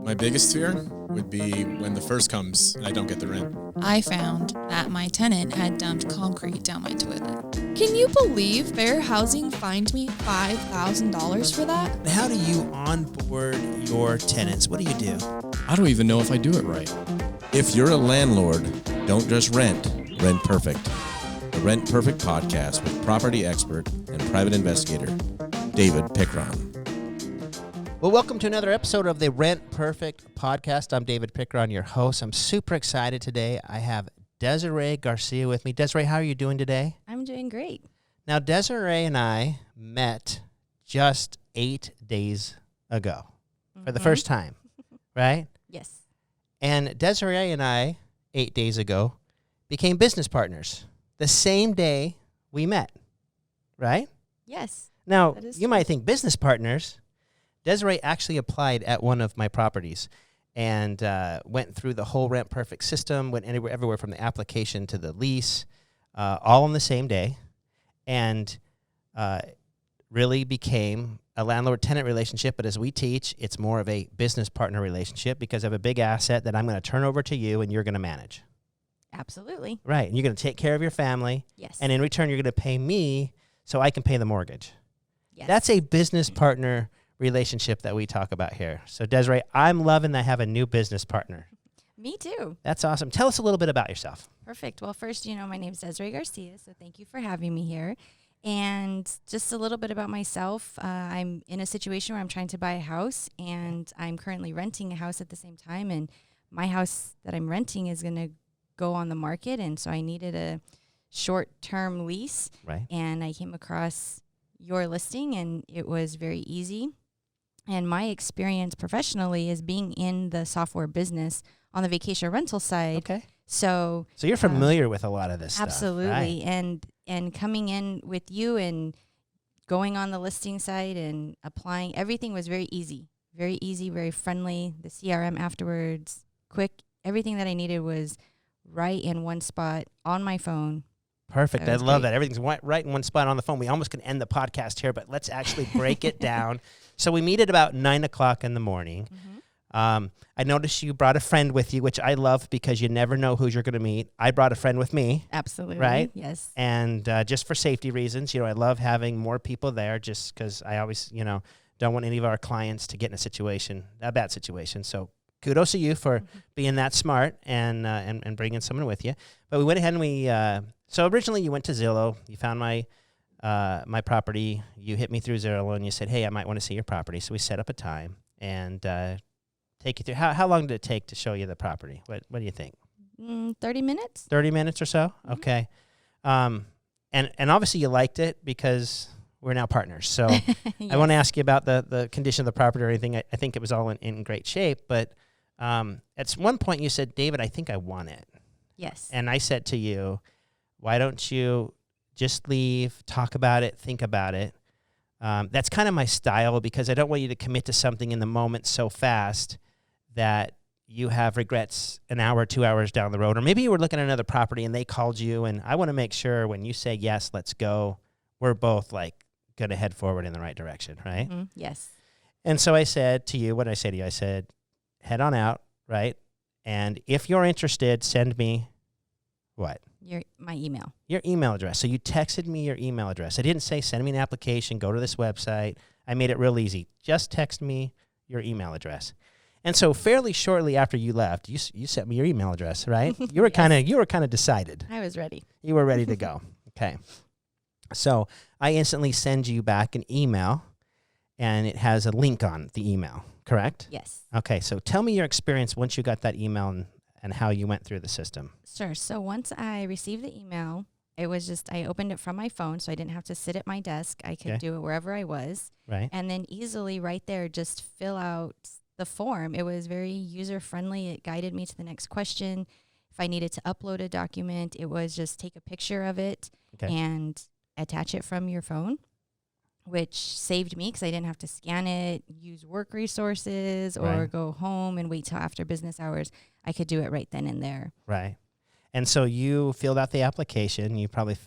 My biggest fear would be when the first comes and I don't get the rent. I found that my tenant had dumped concrete down my toilet. Can you believe Fair Housing fined me $5,000 for that? How do you onboard your tenants? What do you do? I don't even know if I do it right. If you're a landlord, don't just rent, rent perfect. The Rent Perfect podcast with property expert and private investigator, David Pickron. Well, welcome to another episode of the Rent Perfect podcast. I'm David Pickron, your host. I'm super excited today. I have Desiree Garcia with me. Desiree, how are you doing today? I'm doing great. Now, Desiree and I met just 8 days ago for the first time, right? Yes. And Desiree and I, 8 days ago, became business partners the same day we met, right? Yes. Now, That is you true. might think business partners. Desiree actually applied at one of my properties and went through the whole Rent Perfect system, went everywhere from the application to the lease, all on the same day, and really became a landlord-tenant relationship. But as we teach, it's more of a business partner relationship because I have a big asset that I'm going to turn over to you and you're going to manage. Absolutely. Right, and you're going to take care of your family, Yes. and in return, you're going to pay me so I can pay the mortgage. yes. That's a business partner relationship that we talk about here. So, Desiree, I'm loving that I have a new business partner. Me too. That's awesome. Tell us a little bit about yourself. Perfect. Well, first, my name's Desiree Garcia, so thank you for having me here. And just a little bit about myself. I'm in a situation where I'm trying to buy a house, and I'm currently renting a house at the same time. And my house that I'm renting is going to go on the market, and so I needed a short-term lease. Right. And I came across your listing, and it was very easy. And my experience professionally is being in the software business on the vacation rental side. Okay. So you're familiar with a lot of this absolutely. stuff, right? And coming in with you and going on the listing site and applying, everything was very easy, very friendly. The CRM afterwards, quick. Everything that I needed was right in one spot on my phone. Perfect. That I was love great. that. Everything's right in one spot on the phone. We almost can end the podcast here, but let's actually break it down. So we meet at about 9 o'clock in the morning. I noticed you brought a friend with you, which I love because you never know who you're going to meet. I brought a friend with me. Absolutely. Right? Yes. And just for safety reasons, I love having more people there just because I always, don't want any of our clients to get in a bad situation. So kudos to you for being that smart and bringing someone with you. But we went ahead and so originally you went to Zillow. You found my property. You hit me through Zillow and you said, hey, I might want to see your property. So we set up a time and take you through. How long did it take to show you the property? What do you think? 30 minutes. 30 minutes or so? Okay. And obviously you liked it because we're now partners. So I want to ask you about the condition of the property or anything. I think it was all in great shape. But at one point you said, David, I think I want it. Yes. And I said to you, why don't you just leave, talk about it, think about it? That's kind of my style because I don't want you to commit to something in the moment so fast that you have regrets an hour, 2 hours down the road. Or maybe you were looking at another property and they called you, and I want to make sure when you say, yes, let's go, we're both like going to head forward in the right direction, right? Yes. And so I said to you, what did I say to you? I said, head on out, right? And if you're interested, send me what? My email. Your email address. So you texted me your email address. I didn't say send me an application, go to this website. I made it real easy. Just text me your email address. And so fairly shortly after you left, you sent me your email address, right? You were kind of decided. I was ready. You were ready to go. Okay. So I instantly send you back an email, and it has a link on the email, correct? Yes. Okay. So tell me your experience once you got that email and how you went through the system. Sure. So once I received the email, it was just, I opened it from my phone, so I didn't have to sit at my desk. I could Okay. do it wherever I was. Right. And then easily right there, just fill out the form. It was very user-friendly. It guided me to the next question. If I needed to upload a document, it was just take a picture of it Okay. and attach it from your phone, which saved me because I didn't have to scan it, use work resources, or Right. go home and wait till after business hours. I could do it right then and there. Right. And so you filled out the application. You probably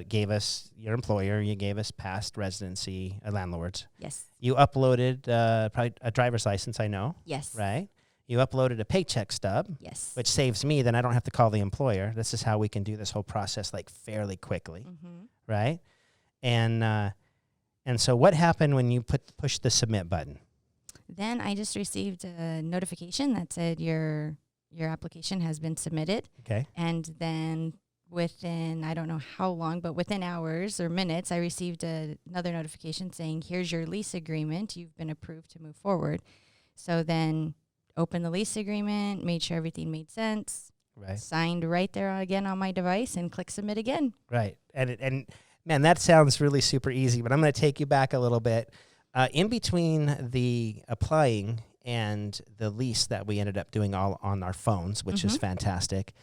gave us your employer, you gave us past residency landlords. Yes. You uploaded probably a driver's license, I know. Yes. Right? You uploaded a paycheck stub, Yes. which saves me. Then I don't have to call the employer. This is how we can do this whole process like fairly quickly, right? And so what happened when you push the submit button? Then I just received a notification that said your application has been submitted. Okay. And then within, I don't know how long, but within hours or minutes, I received another notification saying, here's your lease agreement. You've been approved to move forward. So then opened the lease agreement, made sure everything made sense, Right. signed right there again on my device, and click submit again. Right. And man, that sounds really super easy, but I'm going to take you back a little bit. In between the applying and the lease that we ended up doing all on our phones, which is fantastic,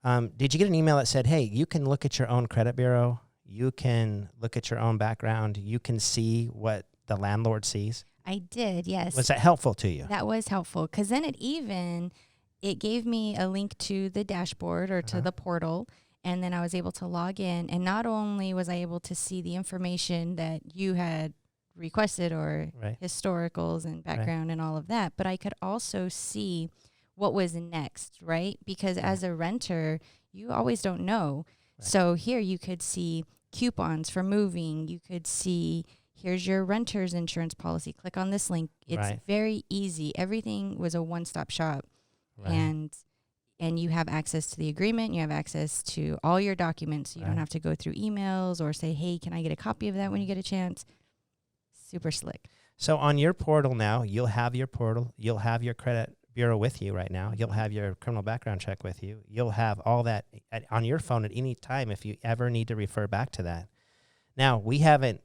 did you get an email that said, hey, you can look at your own credit bureau, you can look at your own background, you can see what the landlord sees? I did, yes. Was that helpful to you? That was helpful, because then it gave me a link to the dashboard or to the portal, and then I was able to log in, and not only was I able to see the information that you had requested or historicals and background and all of that, but I could also see what was next, right? Because as a renter, you always don't know. Right. So here you could see coupons for moving. You could see, here's your renter's insurance policy. Click on this link. It's very easy. Everything was a one-stop shop. Right. And you have access to the agreement. You have access to all your documents. You don't have to go through emails or say, hey, can I get a copy of that when you get a chance? Super slick. So on your portal now, you'll have your portal. You'll have your credit bureau with you right now. You'll have your criminal background check with you. You'll have all that on your phone at any time if you ever need to refer back to that. Now, we haven't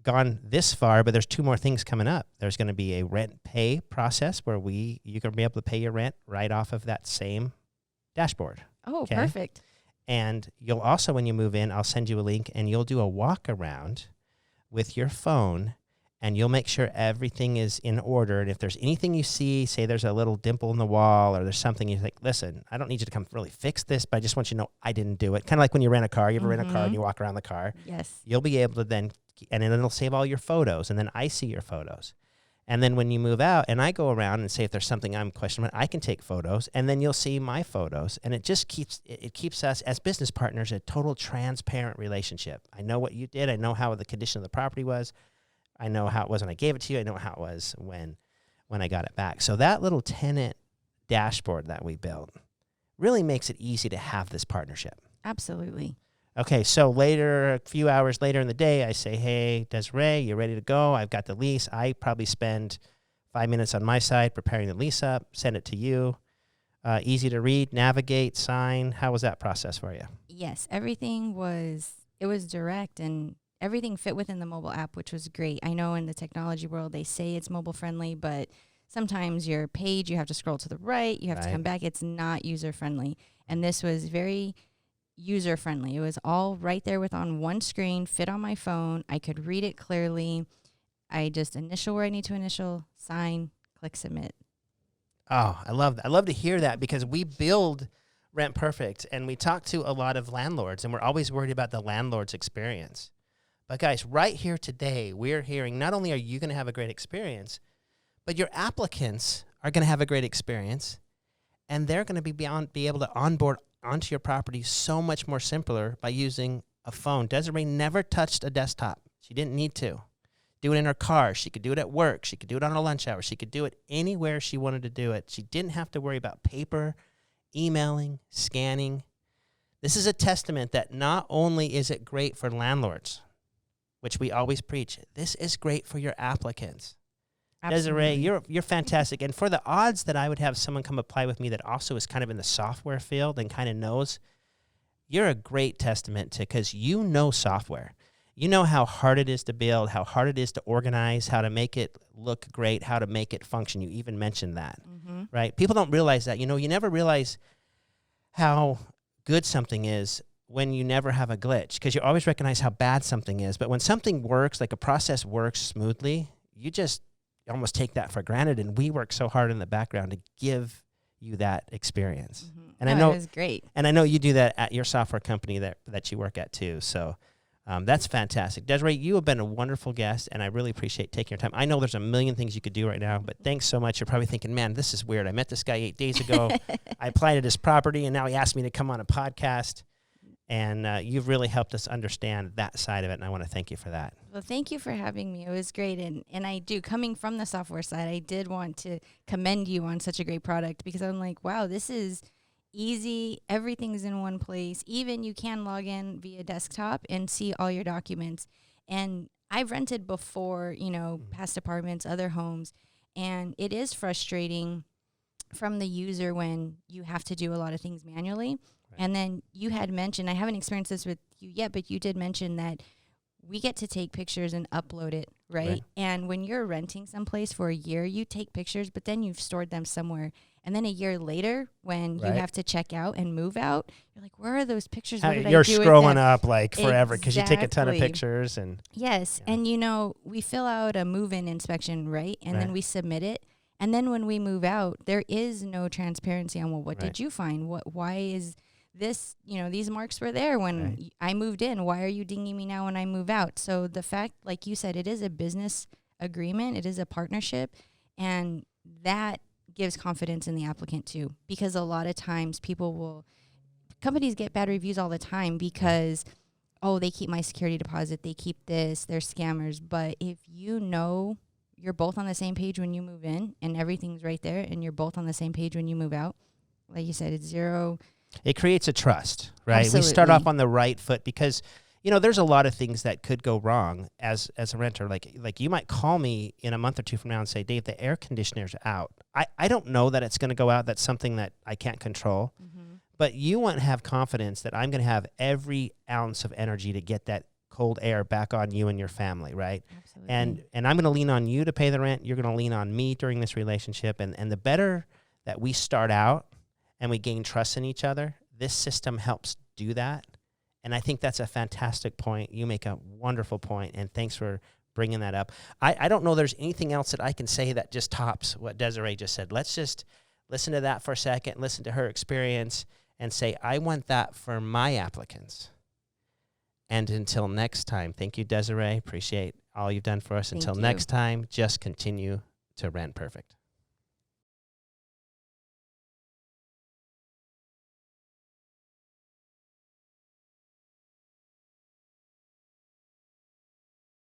gone this far, but there's two more things coming up. There's going to be a rent pay process where you can be able to pay your rent right off of that same dashboard. Oh, perfect. And you'll also, when you move in, I'll send you a link and you'll do a walk around with your phone and you'll make sure everything is in order. And if there's anything you see, say there's a little dimple in the wall or there's something you think, listen, I don't need you to come really fix this, but I just want you to know I didn't do it. Kind of like when you rent a car. You ever rent a car and you walk around the car? Yes. You'll be able to then, and then it'll save all your photos, and then I see your photos. And then when you move out and I go around and say if there's something I'm questioning, I can take photos, and then you'll see my photos. And it just keeps us as business partners a total transparent relationship. I know what you did. I know how the condition of the property was. I know how it was when I gave it to you. I know how it was when I got it back. So that little tenant dashboard that we built really makes it easy to have this partnership. Absolutely. Okay, so later, a few hours later in the day, I say, hey, Desiree, you ready to go? I've got the lease. I probably spend 5 minutes on my side preparing the lease up, send it to you. Easy to read, navigate, sign. How was that process for you? Yes, everything was direct, and everything fit within the mobile app, which was great. I know in the technology world, they say it's mobile friendly, but sometimes your page, you have to scroll to the right, you have to come back. It's not user friendly. And this was very user friendly. It was all right there on one screen, fit on my phone. I could read it clearly. I just initial where I need to initial, sign, click submit. Oh, I love that. I love to hear that because we build Rent Perfect and we talk to a lot of landlords and we're always worried about the landlord's experience. But guys, right here today, we're hearing not only are you going to have a great experience, but your applicants are going to have a great experience and they're going to be able to onboard onto your property so much more simpler by using a phone. Desiree never touched a desktop. She didn't need to. Do it in her car. She could do it at work. She could do it on her lunch hour. She could do it anywhere she wanted to do it. She didn't have to worry about paper, emailing, scanning. This is a testament that not only is it great for landlords, which we always preach, this is great for your applicants. Absolutely. Desiree, you're fantastic. And for the odds that I would have someone come apply with me that also is kind of in the software field and kind of knows, you're a great testament to, because you know software. You know how hard it is to build, how hard it is to organize, how to make it look great, how to make it function. You even mentioned that, right? People don't realize that. You know, you never realize how good something is when you never have a glitch, because you always recognize how bad something is. But when something works, like a process works smoothly, you just almost take that for granted. And we work so hard in the background to give you that experience. Mm-hmm. And I know it was great. And I know you do that at your software company that you work at too. So that's fantastic. Desiree, you have been a wonderful guest, and I really appreciate taking your time. I know there's a million things you could do right now, but thanks so much. You're probably thinking, man, this is weird. I met this guy 8 days ago. I applied at his property, and now he asked me to come on a podcast. And you've really helped us understand that side of it, and I want to thank you for that. Well, thank you for having me. It was great. And I do, coming from the software side, I did want to commend you on such a great product, because I'm like, wow, this is easy. Everything's in one place. Even you can log in via desktop and see all your documents. And I've rented before, past apartments, other homes, and it is frustrating from the user when you have to do a lot of things manually. Right. And then you had mentioned, I haven't experienced this with you yet, but you did mention that we get to take pictures and upload it, right? And when you're renting someplace for a year, you take pictures, but then you've stored them somewhere. And then a year later, when you have to check out and move out, you're like, where are those pictures? What did I do with them? You're scrolling up like forever because you take a ton of pictures. Yes. Yeah. And, we fill out a move-in inspection, right? And then we submit it. And then when we move out, there is no transparency on, well, what did you find? Why is this, these marks were there when I moved in. Why are you dinging me now when I move out? So the fact, like you said, it is a business agreement. It is a partnership. And that gives confidence in the applicant too, because a lot of times companies get bad reviews all the time because, they keep my security deposit. They keep this. They're scammers. But if you're both on the same page when you move in and everything's right there, and you're both on the same page when you move out, like you said, it's zero. It creates a trust, right? Absolutely. We start off on the right foot because, there's a lot of things that could go wrong as a renter. Like you might call me in a month or two from now and say, Dave, the air conditioner's out. I don't know that it's going to go out. That's something that I can't control. Mm-hmm. But you want to have confidence that I'm going to have every ounce of energy to get that cold air back on you and your family, right? Absolutely. And I'm going to lean on you to pay the rent. You're going to lean on me during this relationship. And the better that we start out and we gain trust in each other, this system helps do that. And I think that's a fantastic point. You make a wonderful point, and thanks for bringing that up. I don't know there's anything else that I can say that just tops what Desiree just said. Let's just listen to that for a second, listen to her experience, and say, I want that for my applicants. And until next time, thank you, Desiree. Appreciate all you've done for us. Until next time, just continue to rent perfect.